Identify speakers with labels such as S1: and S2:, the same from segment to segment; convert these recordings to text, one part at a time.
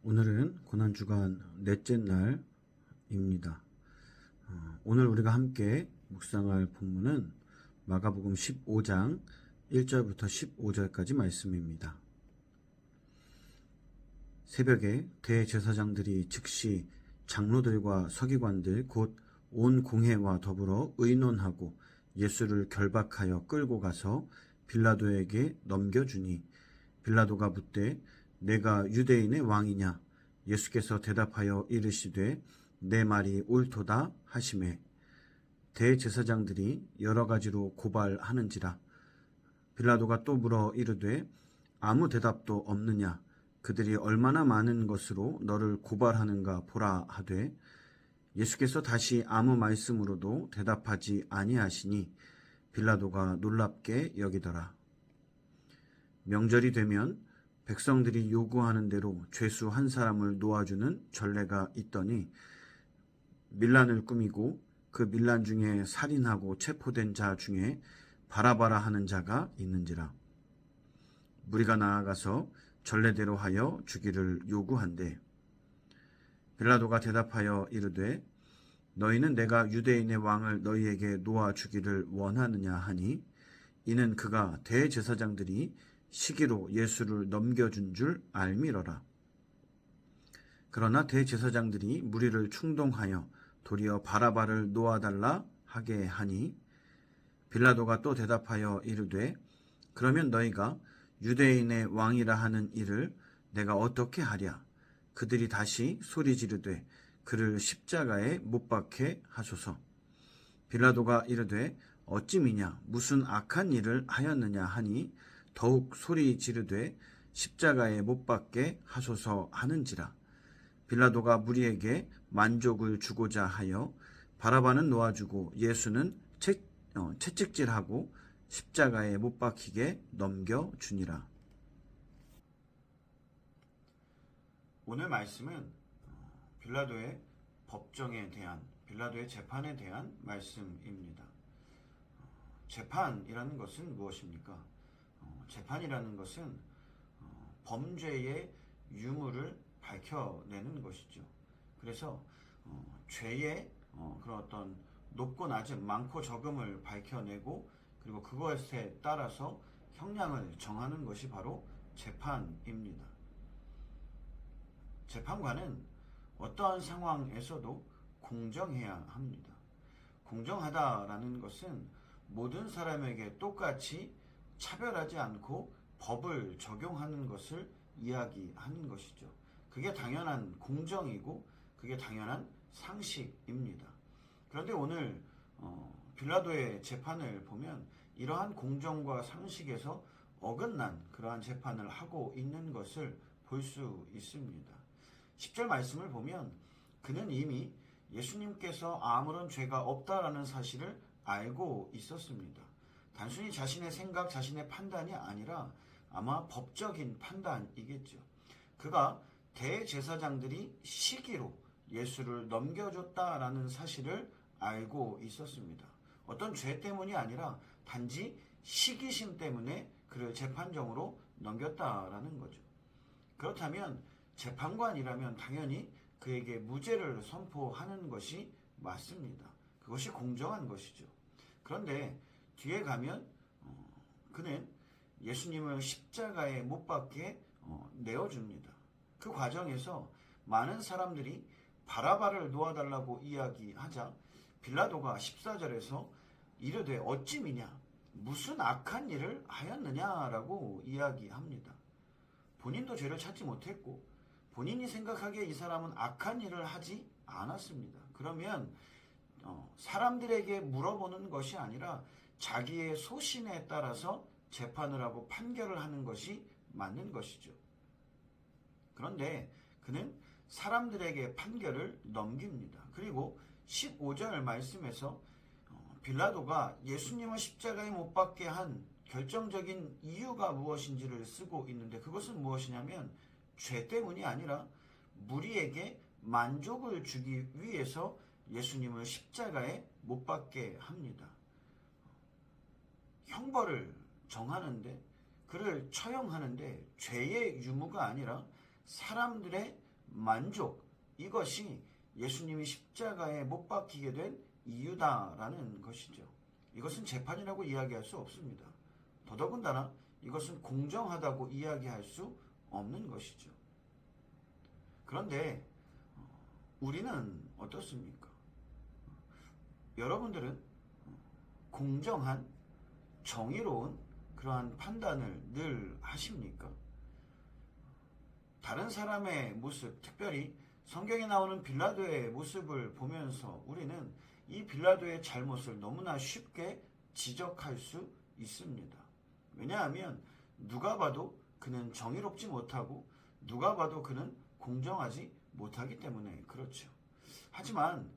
S1: 오늘은 고난주간 넷째 날입니다. 오늘 우리가 함께 묵상할 본문은 마가복음 15장 1절부터 15절까지 말씀입니다. 새벽에 대제사장들이 즉시 장로들과 서기관들 곧 온 공회와 더불어 의논하고 예수를 결박하여 끌고 가서 빌라도에게 넘겨주니 빌라도가 묻되 내가 유대인의 왕이냐? 예수께서 대답하여 이르시되 내 말이 옳도다 하시매 대제사장들이 여러 가지로 고발하는지라. 빌라도가 또 물어 이르되 아무 대답도 없느냐? 그들이 얼마나 많은 것으로 너를 고발하는가 보라 하되 예수께서 다시 아무 말씀으로도 대답하지 아니하시니 빌라도가 놀랍게 여기더라. 명절이 되면 백성들이 요구하는 대로 죄수 한 사람을 놓아주는 전례가 있더니 밀란을 꾸미고 그 밀란 중에 살인하고 체포된 자 중에 바라바라 하는 자가 있는지라. 무리가 나아가서 전례대로 하여 주기를 요구한대. 빌라도가 대답하여 이르되 너희는 내가 유대인의 왕을 너희에게 놓아주기를 원하느냐 하니 이는 그가 대제사장들이 시기로 예수를 넘겨준 줄 알미러라. 그러나 대제사장들이 무리를 충동하여 도리어 바라바를 놓아달라 하게 하니 빌라도가 또 대답하여 이르되 그러면 너희가 유대인의 왕이라 하는 이를 내가 어떻게 하랴? 그들이 다시 소리 지르되 그를 십자가에 못 박게 하소서. 빌라도가 이르되 어찌미냐 무슨 악한 일을 하였느냐 하니 더욱 소리 지르되 십자가에 못 박게 하소서 하는지라. 빌라도가 무리에게 만족을 주고자 하여 바라바는 놓아주고 예수는 채찍질하고 십자가에 못 박히게 넘겨주니라. 오늘 말씀은 빌라도의 법정에 대한, 빌라도의 재판에 대한 말씀입니다. 재판이라는 것은 무엇입니까? 재판이라는 것은 범죄의 유무를 밝혀내는 것이죠. 그래서 죄의 그런 어떤 높고 낮음, 많고 적음을 밝혀내고 그리고 그것에 따라서 형량을 정하는 것이 바로 재판입니다. 재판관은 어떠한 상황에서도 공정해야 합니다. 공정하다라는 것은 모든 사람에게 똑같이 차별하지 않고 법을 적용하는 것을 이야기하는 것이죠. 그게 당연한 공정이고 그게 당연한 상식입니다. 그런데 오늘 빌라도의 재판을 보면 이러한 공정과 상식에서 어긋난 그러한 재판을 하고 있는 것을 볼 수 있습니다. 10절 말씀을 보면 그는 이미 예수님께서 아무런 죄가 없다라는 사실을 알고 있었습니다. 단순히 자신의 생각, 자신의 판단이 아니라 아마 법적인 판단이겠죠. 그가 대제사장들이 시기로 예수를 넘겨줬다라는 사실을 알고 있었습니다. 어떤 죄 때문이 아니라 단지 시기심 때문에 그를 재판정으로 넘겼다라는 거죠. 그렇다면 재판관이라면 당연히 그에게 무죄를 선포하는 것이 맞습니다. 그것이 공정한 것이죠. 그런데 뒤에 가면 그는 예수님을 십자가에 못 박게 내어줍니다. 그 과정에서 많은 사람들이 바라바를 놓아달라고 이야기하자 빌라도가 14절에서 이르되 어찌미냐 무슨 악한 일을 하였느냐라고 이야기합니다. 본인도 죄를 찾지 못했고 본인이 생각하기에 이 사람은 악한 일을 하지 않았습니다. 그러면 사람들에게 물어보는 것이 아니라 자기의 소신에 따라서 재판을 하고 판결을 하는 것이 맞는 것이죠. 그런데 그는 사람들에게 판결을 넘깁니다. 그리고 15절 말씀에서 빌라도가 예수님을 십자가에 못 박게 한 결정적인 이유가 무엇인지를 쓰고 있는데 그것은 무엇이냐면 죄 때문이 아니라 무리에게 만족을 주기 위해서 예수님을 십자가에 못 박게 합니다. 형벌을 정하는데 그를 처형하는데 죄의 유무가 아니라 사람들의 만족, 이것이 예수님이 십자가에 못 박히게 된 이유다라는 것이죠. 이것은 재판이라고 이야기할 수 없습니다. 더더군다나 이것은 공정하다고 이야기할 수 없는 것이죠. 그런데 우리는 어떻습니까? 여러분들은 공정한, 정의로운 그러한 판단을 늘 하십니까? 다른 사람의 모습, 특별히 성경에 나오는 빌라도의 모습을 보면서 우리는 이 빌라도의 잘못을 너무나 쉽게 지적할 수 있습니다. 왜냐하면 누가 봐도 그는 정의롭지 못하고 누가 봐도 그는 공정하지 못하기 때문에 그렇죠. 하지만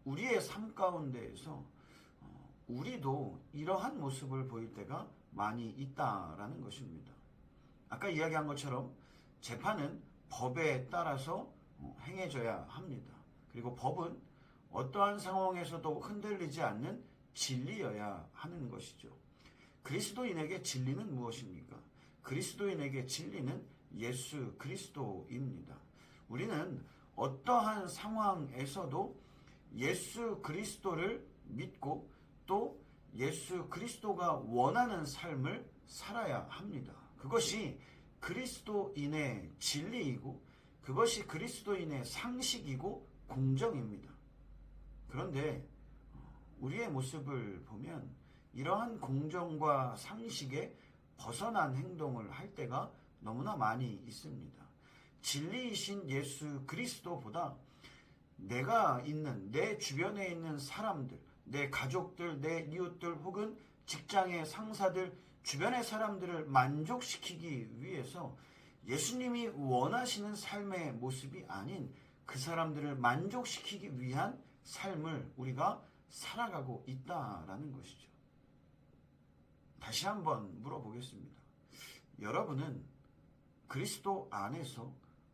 S1: 우리의 삶 가운데에서 우리도 이러한 모습을 보일 때가 많이 있다라는 것입니다. 아까 이야기한 것처럼 재판은 법에 따라서 행해져야 합니다. 그리고 법은 어떠한 상황에서도 흔들리지 않는 진리여야 하는 것이죠. 그리스도인에게 진리는 무엇입니까? 그리스도인에게 진리는 예수 그리스도입니다. 우리는 어떠한 상황에서도 예수 그리스도를 믿고 또 예수 그리스도가 원하는 삶을 살아야 합니다. 그것이 그리스도인의 진리이고 그것이 그리스도인의 상식이고 공정입니다. 그런데 우리의 모습을 보면 이러한 공정과 상식에 벗어난 행동을 할 때가 너무나 많이 있습니다. 진리이신 예수 그리스도보다 내가 있는 내 주변에 있는 사람들, 내 가족들, 내 이웃들 혹은 직장의 상사들, 주변의 사람들을 만족시키기 위해서 예수님이 원하시는 삶의 모습이 아닌 그 사람들을 만족시키기 위한 삶을 우리가 살아가고 있다라는 것이죠. 다시 한번 물어보겠습니다. 여러분은 그리스도 안에서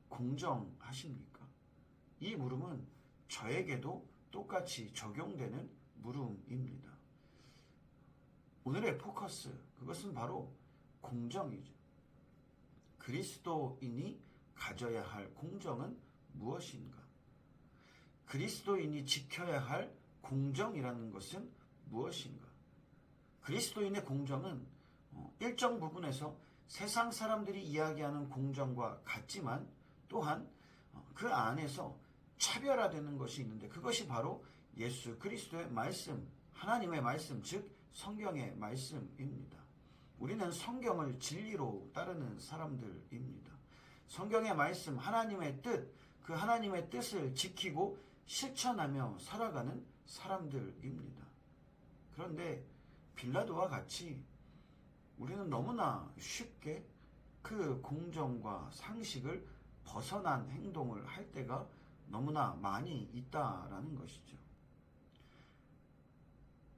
S1: 공정하십니까? 이 물음은 저에게도 똑같이 적용되는 물음입니다. 오늘의 포커스, 그것은 바로 공정이죠. 그리스도인이 가져야 할 공정은 무엇인가? 그리스도인이 지켜야 할 공정이라는 것은 무엇인가? 그리스도인의 공정은 일정 부분에서 세상 사람들이 이야기하는 공정과 같지만 또한 그 안에서 차별화되는 것이 있는데 그것이 바로 예수 그리스도의 말씀, 하나님의 말씀, 즉 성경의 말씀입니다. 우리는 성경을 진리로 따르는 사람들입니다. 성경의 말씀, 하나님의 뜻, 그 하나님의 뜻을 지키고 실천하며 살아가는 사람들입니다. 그런데 빌라도와 같이 우리는 너무나 쉽게 그 공정과 상식을 벗어난 행동을 할 때가 너무나 많이 있다라는 것이죠.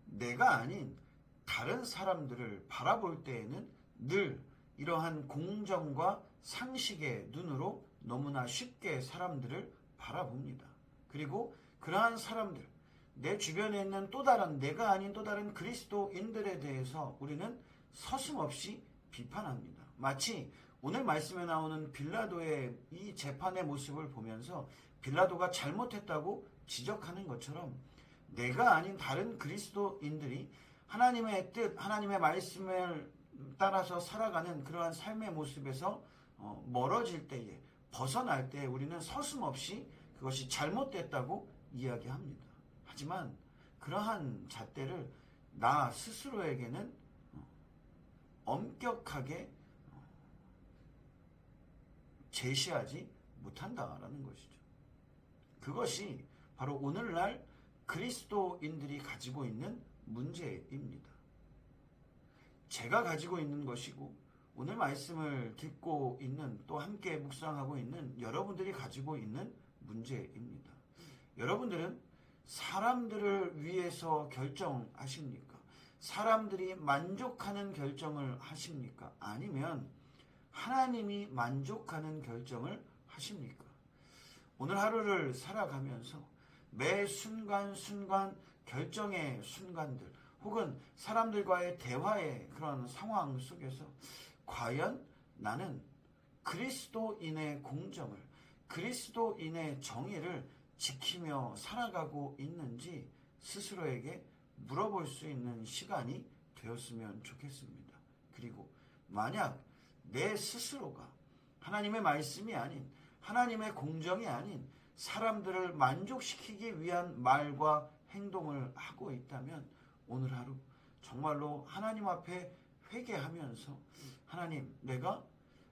S1: 내가 아닌 다른 사람들을 바라볼 때에는 늘 이러한 공정과 상식의 눈으로 너무나 쉽게 사람들을 바라봅니다. 그리고 그러한 사람들, 내 주변에 있는 또 다른 내가 아닌 또 다른 그리스도인들에 대해서 우리는 서슴없이 비판합니다. 마치 오늘 말씀에 나오는 빌라도의 이 재판의 모습을 보면서 빌라도가 잘못했다고 지적하는 것처럼 내가 아닌 다른 그리스도인들이 하나님의 뜻, 하나님의 말씀을 따라서 살아가는 그러한 삶의 모습에서 멀어질 때에, 벗어날 때에 우리는 서슴없이 그것이 잘못됐다고 이야기합니다. 하지만 그러한 잣대를 나 스스로에게는 엄격하게 제시하지 못한다라는 것이죠. 그것이 바로 오늘날 그리스도인들이 가지고 있는 문제입니다. 제가 가지고 있는 것이고 오늘 말씀을 듣고 있는 또 함께 묵상하고 있는 여러분들이 가지고 있는 문제입니다. 여러분들은 사람들을 위해서 결정하십니까? 사람들이 만족하는 결정을 하십니까? 아니면 하나님이 만족하는 결정을 하십니까? 오늘 하루를 살아가면서 매 순간순간 결정의 순간들 혹은 사람들과의 대화의 그런 상황 속에서 과연 나는 그리스도인의 공정을, 그리스도인의 정의를 지키며 살아가고 있는지 스스로에게 물어볼 수 있는 시간이 되었으면 좋겠습니다. 그리고 만약 내 스스로가 하나님의 말씀이 아닌, 하나님의 공정이 아닌 사람들을 만족시키기 위한 말과 행동을 하고 있다면 오늘 하루 정말로 하나님 앞에 회개하면서, 하나님, 내가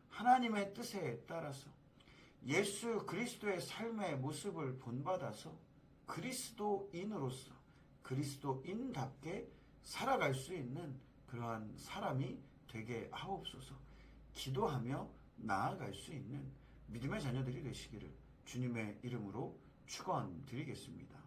S1: 하나님의 뜻에 따라서 예수 그리스도의 삶의 모습을 본받아서 그리스도인으로서 그리스도인답게 살아갈 수 있는 그러한 사람이 되게 하옵소서. 기도하며 나아갈 수 있는 믿음의 자녀들이 되시기를 주님의 이름으로 축원드리겠습니다.